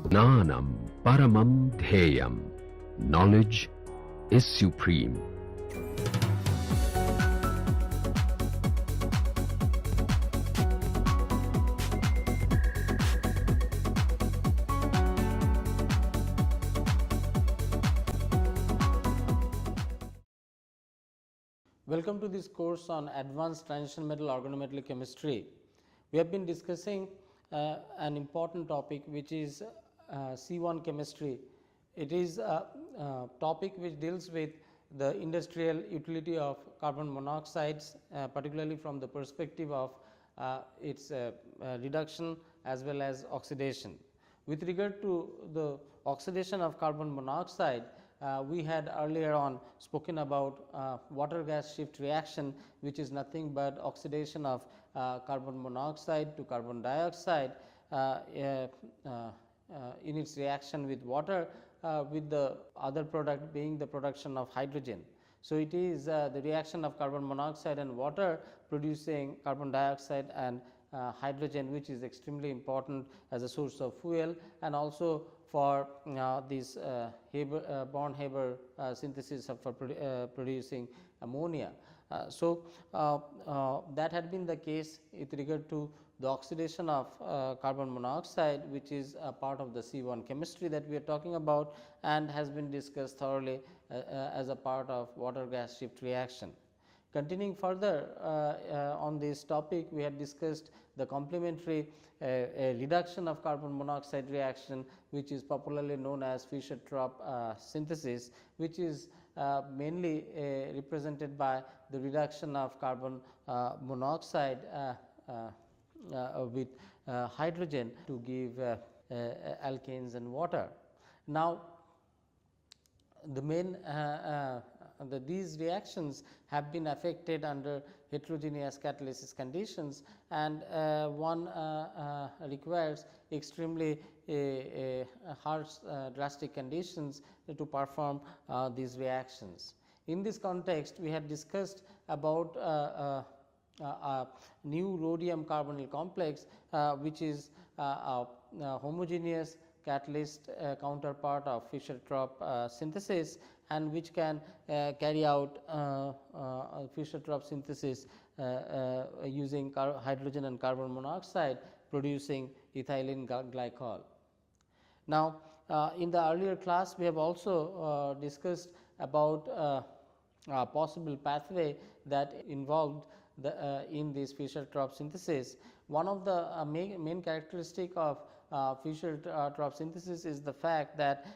Jnanam paramam dhyayam. Knowledge is supreme. Welcome to this course on Advanced Transition Metal Organometallic Chemistry. We have been discussing an important topic, which is C1 chemistry. It is a topic which deals with the industrial utility of carbon monoxides, particularly from the perspective of its reduction as well as oxidation. With regard to the oxidation of carbon monoxide, we had earlier on spoken about water gas shift reaction, which is nothing but oxidation of carbon monoxide to carbon dioxide in its reaction with water, with the other product being the production of hydrogen. So, it is the reaction of carbon monoxide and water producing carbon dioxide and hydrogen, which is extremely important as a source of fuel, and also for this Born-Haber synthesis for producing ammonia. That had been the case with regard to the oxidation of carbon monoxide, which is a part of the C1 chemistry that we are talking about, and has been discussed thoroughly as a part of water gas shift reaction. Continuing further on this topic, we had discussed the complementary reduction of carbon monoxide reaction, which is popularly known as Fischer-Tropsch synthesis, which is mainly represented by the reduction of carbon monoxide with hydrogen to give alkanes and water. Now, the main these reactions have been affected under heterogeneous catalysis conditions, and one requires extremely harsh drastic conditions to perform these reactions. In this context, we had discussed about a new rhodium carbonyl complex, which is a homogeneous catalyst counterpart of Fischer-Tropsch synthesis, and which can carry out Fischer-Tropsch synthesis using hydrogen and carbon monoxide, producing ethylene glycol. Now, in the earlier class, we have also discussed about a possible pathway that involved in this Fischer-Tropsch synthesis. One of the main characteristic of Fischer-Tropsch synthesis is the fact that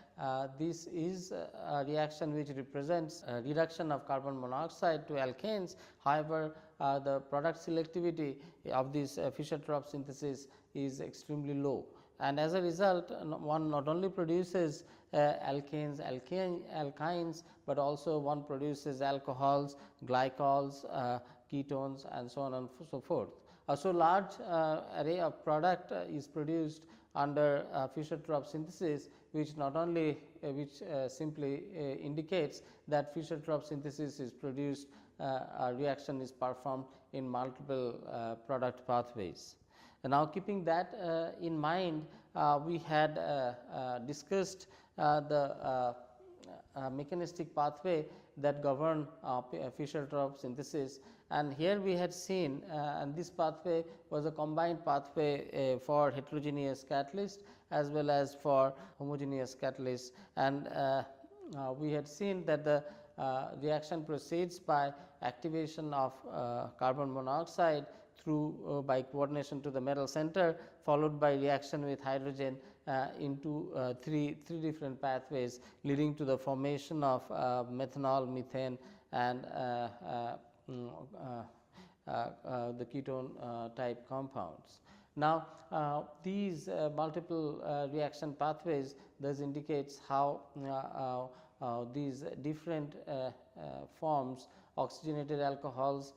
this is a reaction which represents a reduction of carbon monoxide to alkanes. However, the product selectivity of this Fischer-Tropsch synthesis is extremely low, and as a result, one not only produces alkanes, alkynes, but also one produces alcohols, glycols, ketones, and so on and so forth. So large array of product is produced under Fischer-Tropsch synthesis, which not only simply indicates that Fischer-Tropsch synthesis is produced, a reaction is performed in multiple product pathways. And now, keeping that in mind, we had discussed the mechanistic pathway that govern Fischer-Tropsch synthesis, and here we had seen and this pathway was a combined pathway for heterogeneous catalyst as well as for homogeneous catalyst, and we had seen that the reaction proceeds by activation of carbon monoxide through by coordination to the metal center, followed by reaction with hydrogen into three different pathways, leading to the formation of methanol, methane, and the ketone type compounds. Now, these multiple reaction pathways thus indicates how these different forms, oxygenated alcohols,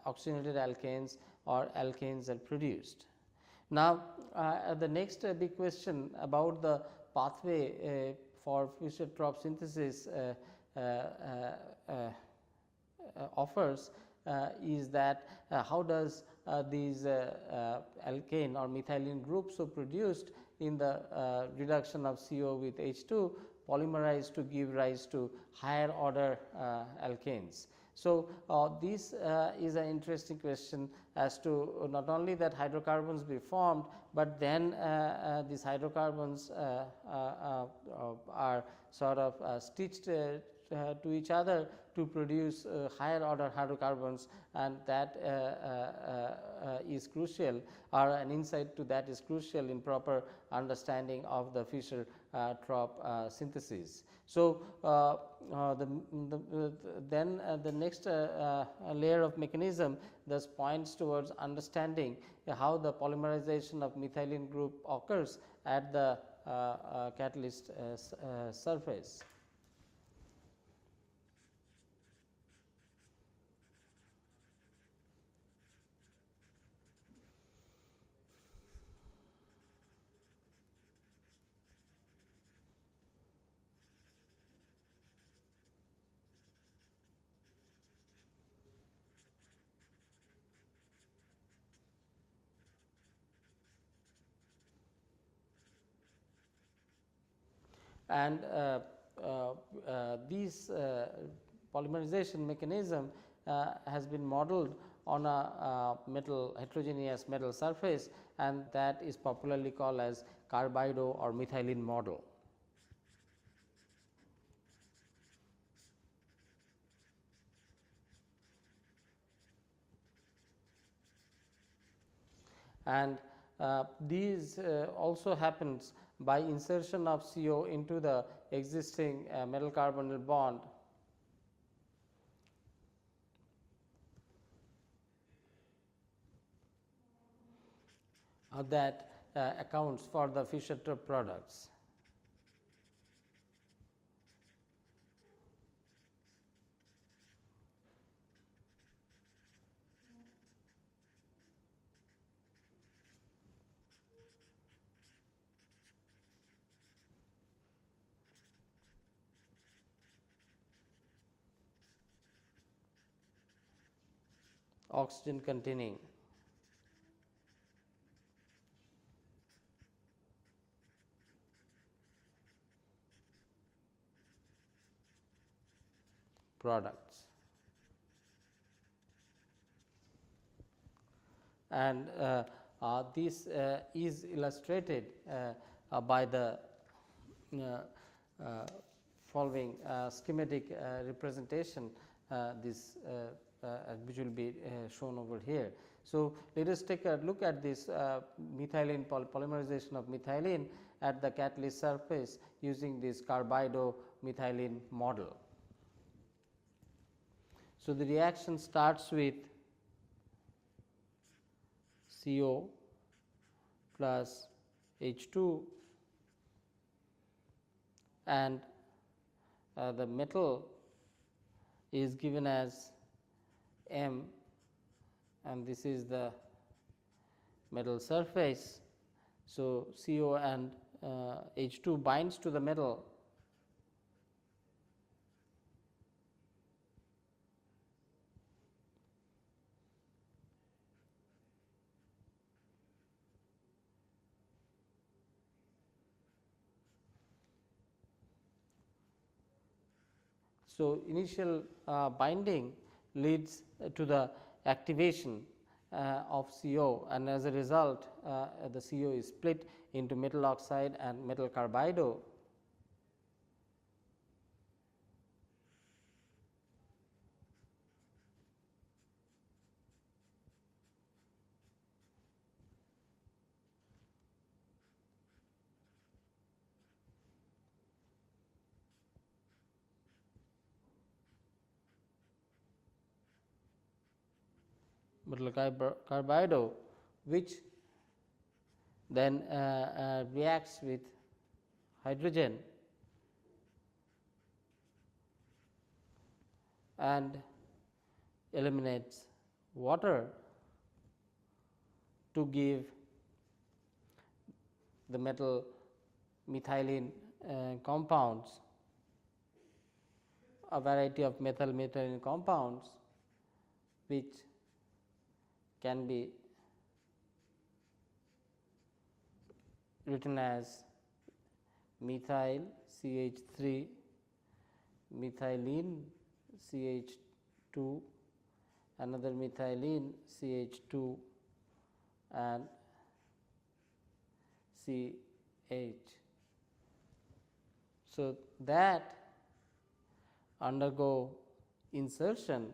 oxygenated alkanes, or alkanes are produced. Now, the next big question about the pathway for Fischer-Tropsch synthesis offers is that how does these alkane or methylene groups so produced in the reduction of CO with H2 polymerize to give rise to higher order alkanes. So, this is an interesting question as to not only that hydrocarbons be formed, but then these hydrocarbons are sort of stitched to each other to produce higher order hydrocarbons, and that is crucial, or an insight to that is crucial in proper understanding of the Fischer-Tropsch synthesis. So, then the next layer of mechanism thus points towards understanding how the polymerization of methylene group occurs at the catalyst surface. And these polymerization mechanism has been modeled on a metal heterogeneous metal surface, and that is popularly called as carbido or methylene model. And these also happens by insertion of CO into the existing metal carbonyl bond that accounts for the Fischer-Tropsch products. Oxygen containing products. And this is illustrated by the following schematic representation, this which will be shown over here. So, let us take a look at this methylene polymerization of methylene at the catalyst surface using this carbido methylene model. So, the reaction starts with CO plus H2, and the metal is given as M, and this is the metal surface. So, CO and H2 binds to the metal, so initial binding leads to the activation of CO, and as a result the CO is split into metal oxide and metal carbido. Metal carbido, which then reacts with hydrogen and eliminates water to give the metal methylene compounds, a variety of methyl methylene compounds, which can be written as methyl CH3, methylene CH2, another methylene CH2 and CH. So, that undergo insertion,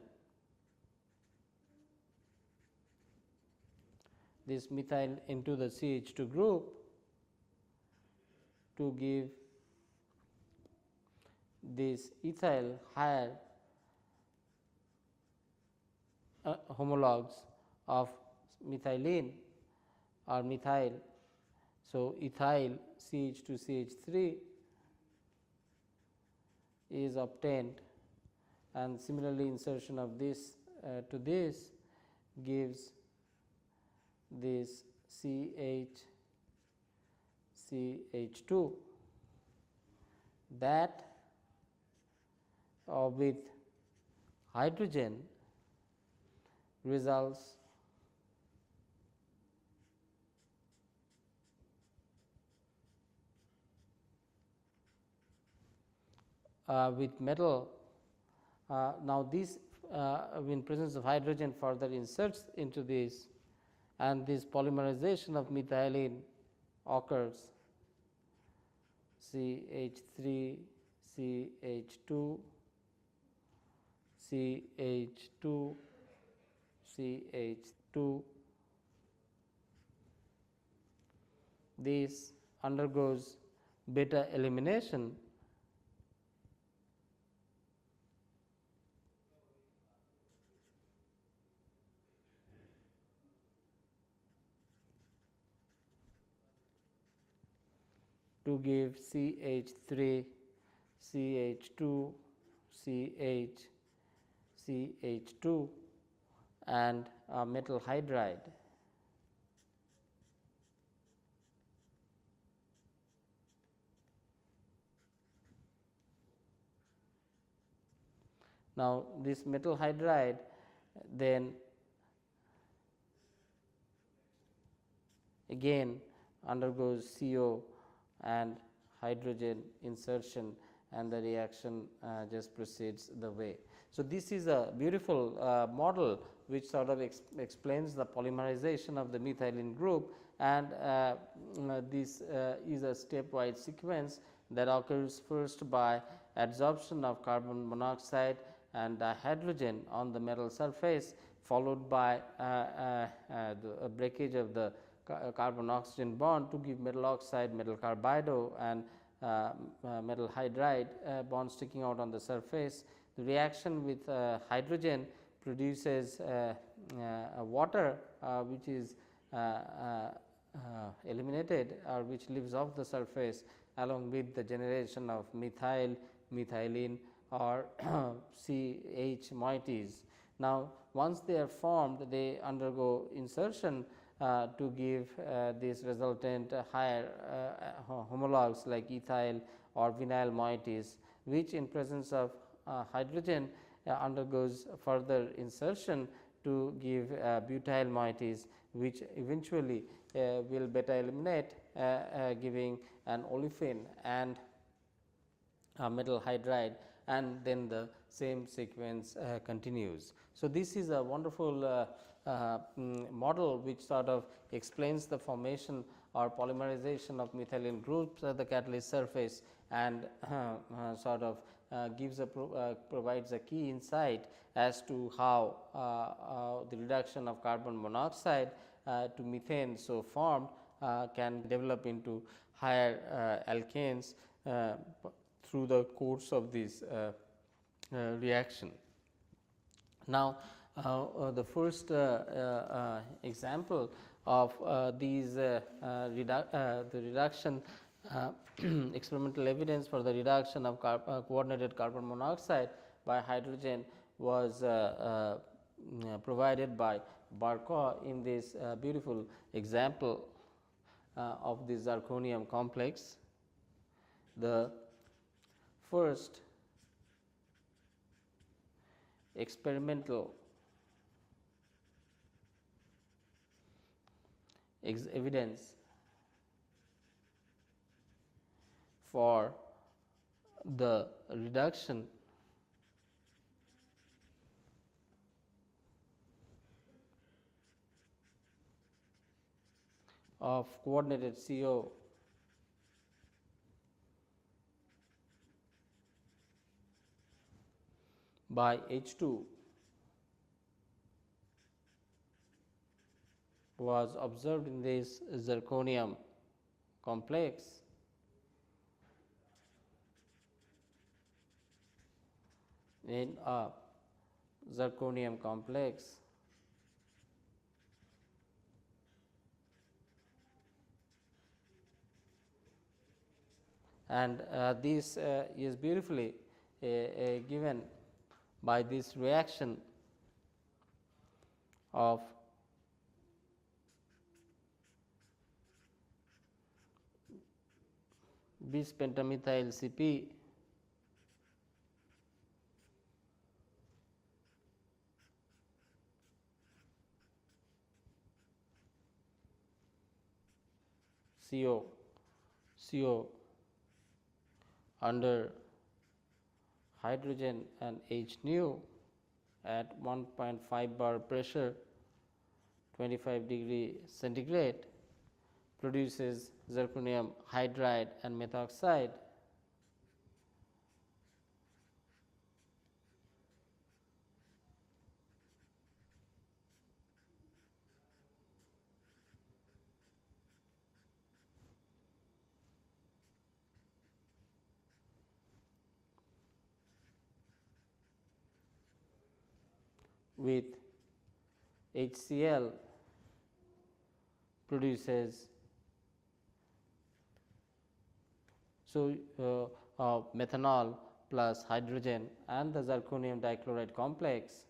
this methyl into the CH2 group to give this ethyl higher homologs of methylene or methyl. So, ethyl CH2 CH3 is obtained, and similarly insertion of this to this gives this CH2, that with hydrogen results with metal. Now, this in presence of hydrogen further inserts into this, and this polymerization of methylene occurs, CH3 CH2 CH2 CH2. This undergoes beta elimination to give CH3 CH2 CH CH2 and metal hydride. Now, this metal hydride then again undergoes CO and hydrogen insertion, and the reaction just proceeds the way. So, this is a beautiful model which sort of explains the polymerization of the methylene group, and this is a stepwise sequence that occurs first by adsorption of carbon monoxide and dihydrogen on the metal surface, followed by the breakage of the carbon oxygen bond to give metal oxide, metal carbido and metal hydride bond sticking out on the surface. The reaction with hydrogen produces water which is eliminated or which leaves off the surface, along with the generation of methyl, methylene or CH moieties. Now, once they are formed, they undergo insertion to give this resultant higher homologs like ethyl or vinyl moieties, which in presence of hydrogen undergoes further insertion to give butyl moieties, which eventually will beta eliminate, giving an olefin and metal hydride, and then the same sequence continues. So, this is a wonderful model which sort of explains the formation or polymerization of methylene groups at the catalyst surface, and sort of gives a provides a key insight as to how the reduction of carbon monoxide to methane so formed can develop into higher alkanes through the course of this reaction. Now, the first example of these the reduction experimental evidence for the reduction of coordinated carbon monoxide by hydrogen was provided by Barkov in this beautiful example of the zirconium complex. The first experimental evidence for the reduction of coordinated CO by H2 was observed in this zirconium complex in a zirconium complex and this is beautifully given by this reaction of bis pentamethyl Cp CO under hydrogen and H nu at 1.5 bar pressure 25 degree centigrade produces zirconium hydride and methoxide with HCl produces methanol plus hydrogen and the zirconium dichloride complex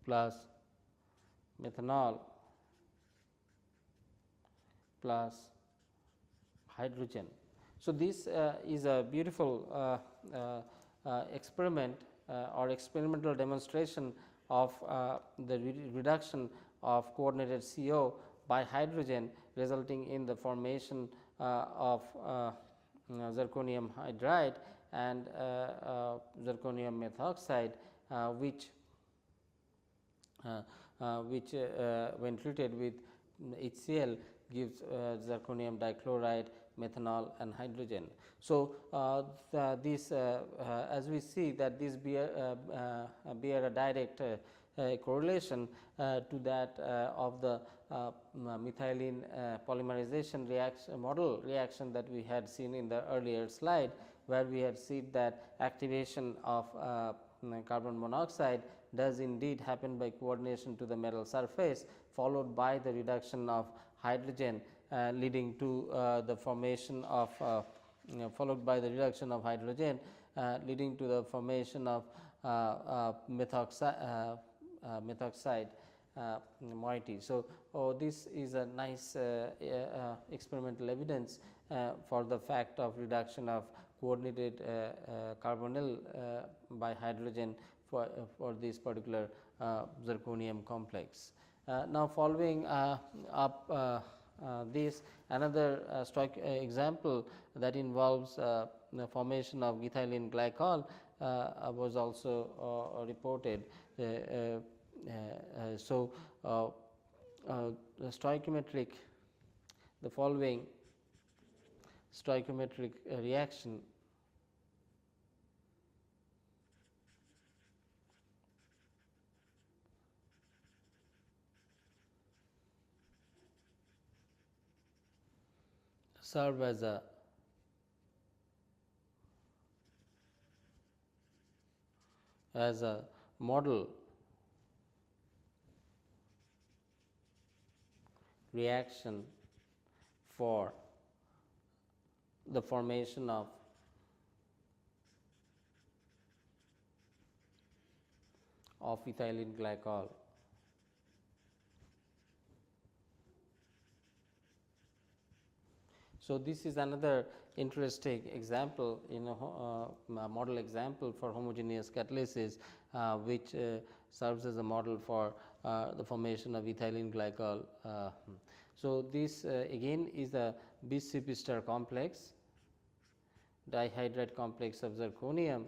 plus methanol plus hydrogen. So, this is a beautiful experiment or experimental demonstration of the reduction of coordinated CO by hydrogen resulting in the formation of zirconium hydride and zirconium methoxide which when treated with HCl gives zirconium dichloride, methanol and hydrogen. So, this as we see that this bear a direct correlation to that of the methylene polymerization reaction model reaction that we had seen in the earlier slide, where we had seen that activation of carbon monoxide does indeed happen by coordination to the metal surface, followed by the reduction of hydrogen leading to the formation of followed by the reduction of hydrogen leading to the formation of methoxide moiety. So, this is a nice experimental evidence for the fact of reduction of coordinated carbonyl by hydrogen for this particular zirconium complex. Now, following up this another example that involves the formation of ethylene glycol was also reported. So, the stoichiometric the following stoichiometric reaction serve as a model reaction for the formation of ethylene glycol. So, this is another interesting example model example for homogeneous catalysis, which serves as a model for the formation of ethylene glycol. So, this again is a bis CP star complex, dihydride complex of zirconium.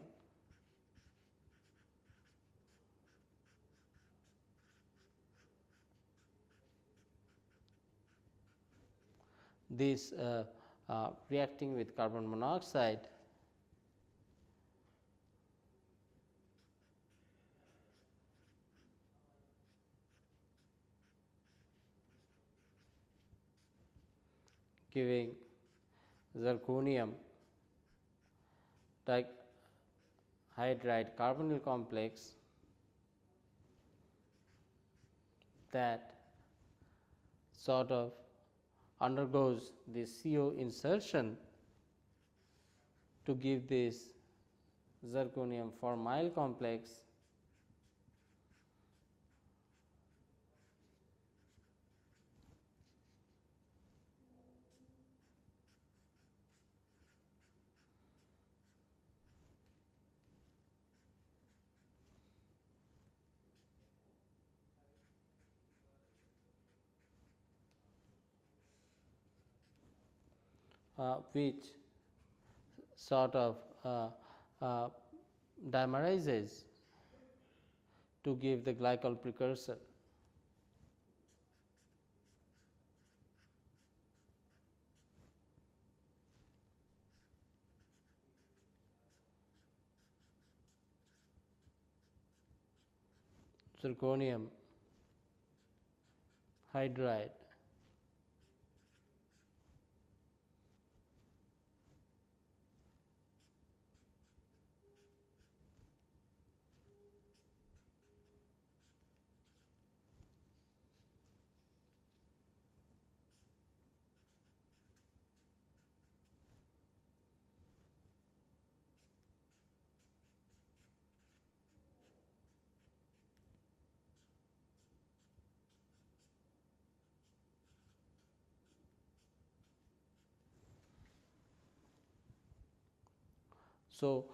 This reacting with carbon monoxide giving zirconium dihydride carbonyl complex that sort of undergoes this CO insertion to give this zirconium formyl complex which sort of dimerizes to give the glycol precursor. Zirconium hydride So,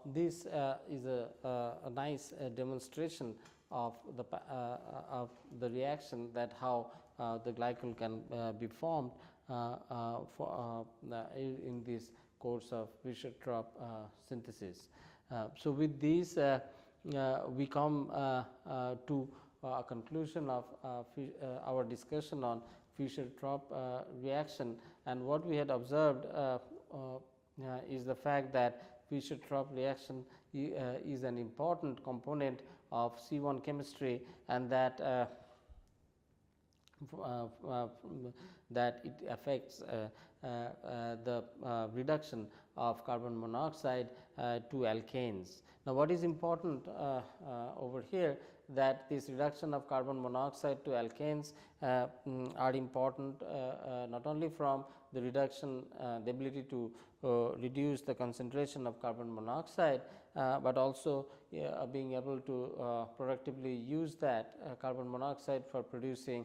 this is a nice demonstration of the reaction, that how the glycol can be formed in this course of Fischer-Tropsch synthesis. So, with this we come to a conclusion of our discussion on Fischer-Tropsch reaction, and what we had observed is the fact that Fischer-Tropsch reaction is an important component of C1 chemistry, and that that it affects the reduction of carbon monoxide to alkanes. Now, what is important over here, that this reduction of carbon monoxide to alkanes are important not only from the reduction, the ability to reduce the concentration of carbon monoxide, but also being able to productively use that carbon monoxide for producing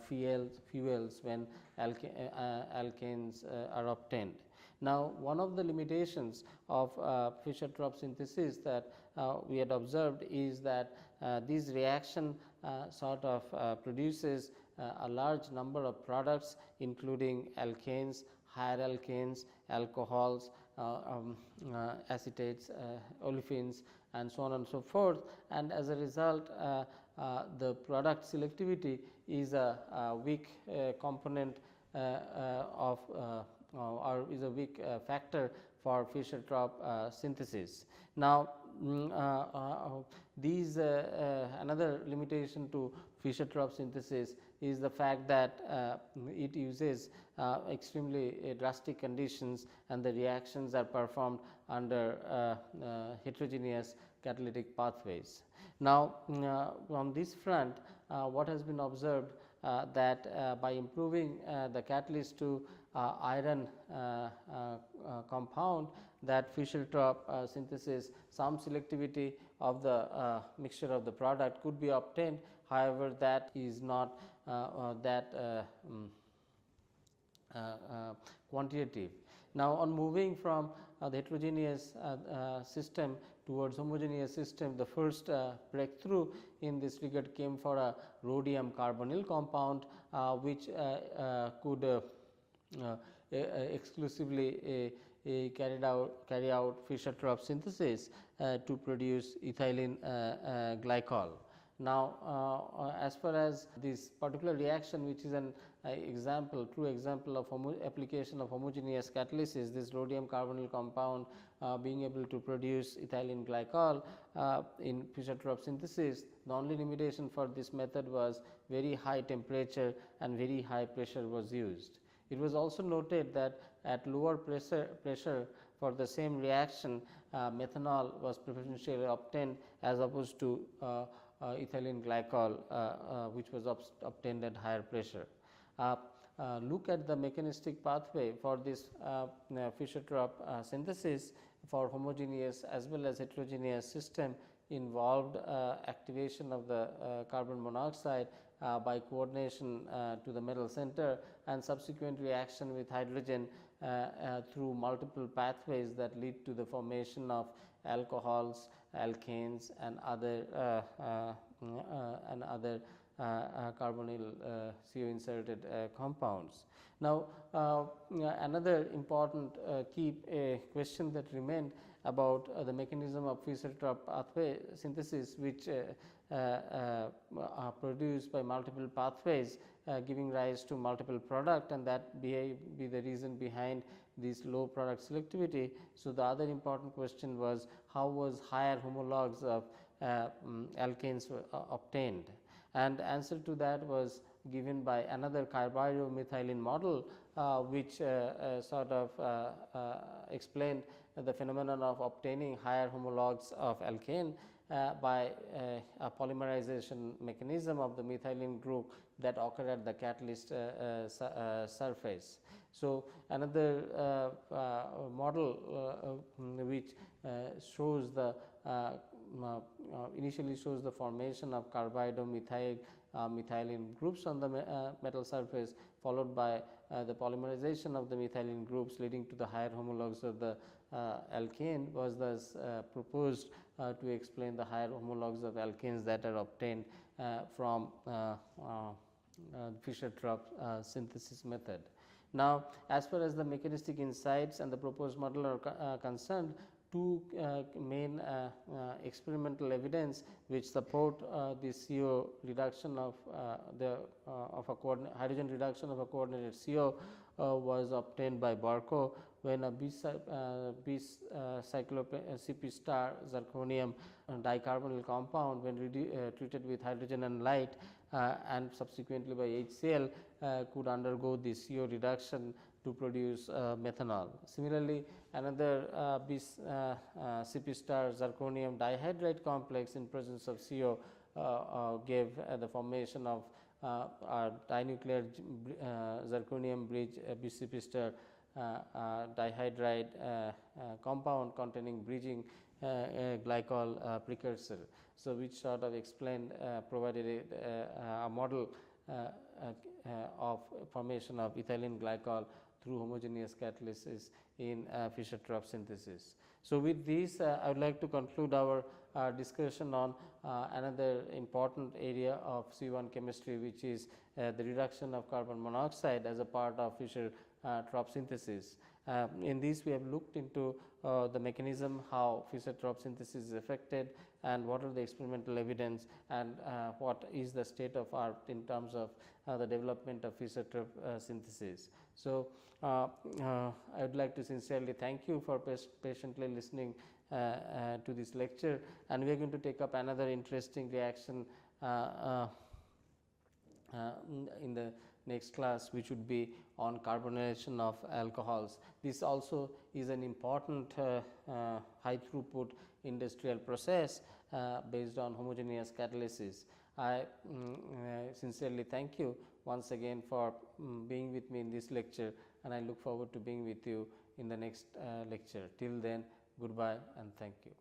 fuels when alkanes are obtained. Now, one of the limitations of Fischer-Tropsch synthesis that we had observed is that this reaction sort of produces a large number of products, including alkanes, higher alkanes, alcohols, acetates, olefins, and so on and so forth. And as a result, the product selectivity is a weak component of or is a weak factor for Fischer-Tropsch synthesis. Now, these another limitation to Fischer-Tropsch synthesis is the fact that it uses extremely drastic conditions, and the reactions are performed under heterogeneous catalytic pathways. Now, on this front, what has been observed that by improving the catalyst to iron compound, that Fischer-Tropsch synthesis, some selectivity of the mixture of the product could be obtained. However, that is not that quantitative. Now, on moving from the heterogeneous system towards homogeneous system, the first breakthrough in this regard came for a rhodium carbonyl compound, which could exclusively carry out Fischer-Tropsch synthesis to produce ethylene glycol. Now, as far as this particular reaction, which is an true example of application of homogeneous catalysis, this rhodium carbonyl compound being able to produce ethylene glycol in Fischer-Tropsch synthesis, the only limitation for this method was very high temperature and very high pressure was used. It was also noted that at lower pressure for the same reaction, methanol was preferentially obtained as opposed to ethylene glycol, which was obtained at higher pressure. Look at the mechanistic pathway for this Fischer-Tropsch synthesis for homogeneous as well as heterogeneous system involved activation of the carbon monoxide by coordination to the metal center and subsequent reaction with hydrogen through multiple pathways that lead to the formation of alcohols, alkanes and other carbonyl CO inserted compounds. Now, another important key question that remained about the mechanism of Fischer-Tropsch pathway synthesis, which are produced by multiple pathways giving rise to multiple product, and that be the reason behind this low product selectivity. So, the other important question was how was higher homologs of alkanes obtained, and answer to that was given by another carbamethylene model, which sort of explained the phenomenon of obtaining higher homologs of alkane by a polymerization mechanism of the methylene group that occur at the catalyst surface. So, another model which shows the initially shows the formation of carbidomethyl methylene groups on the metal surface, followed by the polymerization of the methylene groups leading to the higher homologs of the alkane, was thus proposed to explain the higher homologs of alkanes that are obtained from Fischer-Tropsch synthesis method. Now, as far as the mechanistic insights and the proposed model are concerned, two main experimental evidence which support the CO reduction of hydrogen reduction of a coordinated CO was obtained by Barco when a CP star zirconium dicarbonyl compound, when treated with hydrogen and light and subsequently by HCl, could undergo the CO reduction to produce methanol. Similarly, another CP star zirconium dihydride complex in presence of CO gave the formation of a dinuclear zirconium bridge BCP star dihydride compound containing bridging glycol precursor. So, which sort of explained provided a model of formation of ethylene glycol through homogeneous catalysis in Fischer-Tropsch synthesis. So, with this I would like to conclude our discussion on another important area of C1 chemistry, which is the reduction of carbon monoxide as a part of Fischer-Tropsch synthesis. In this we have looked into the mechanism, how Fischer-Tropsch synthesis is affected, and what are the experimental evidence, and what is the state of art in terms of the development of Fischer-Tropsch synthesis. So, I would like to sincerely thank you for patiently listening to this lecture, and we are going to take up another interesting reaction in the next class, which would be on carbonation of alcohols. This also is an important high throughput industrial process based on homogeneous catalysis. I sincerely thank you once again for being with me in this lecture, and I look forward to being with you in the next lecture. Till then, goodbye and thank you.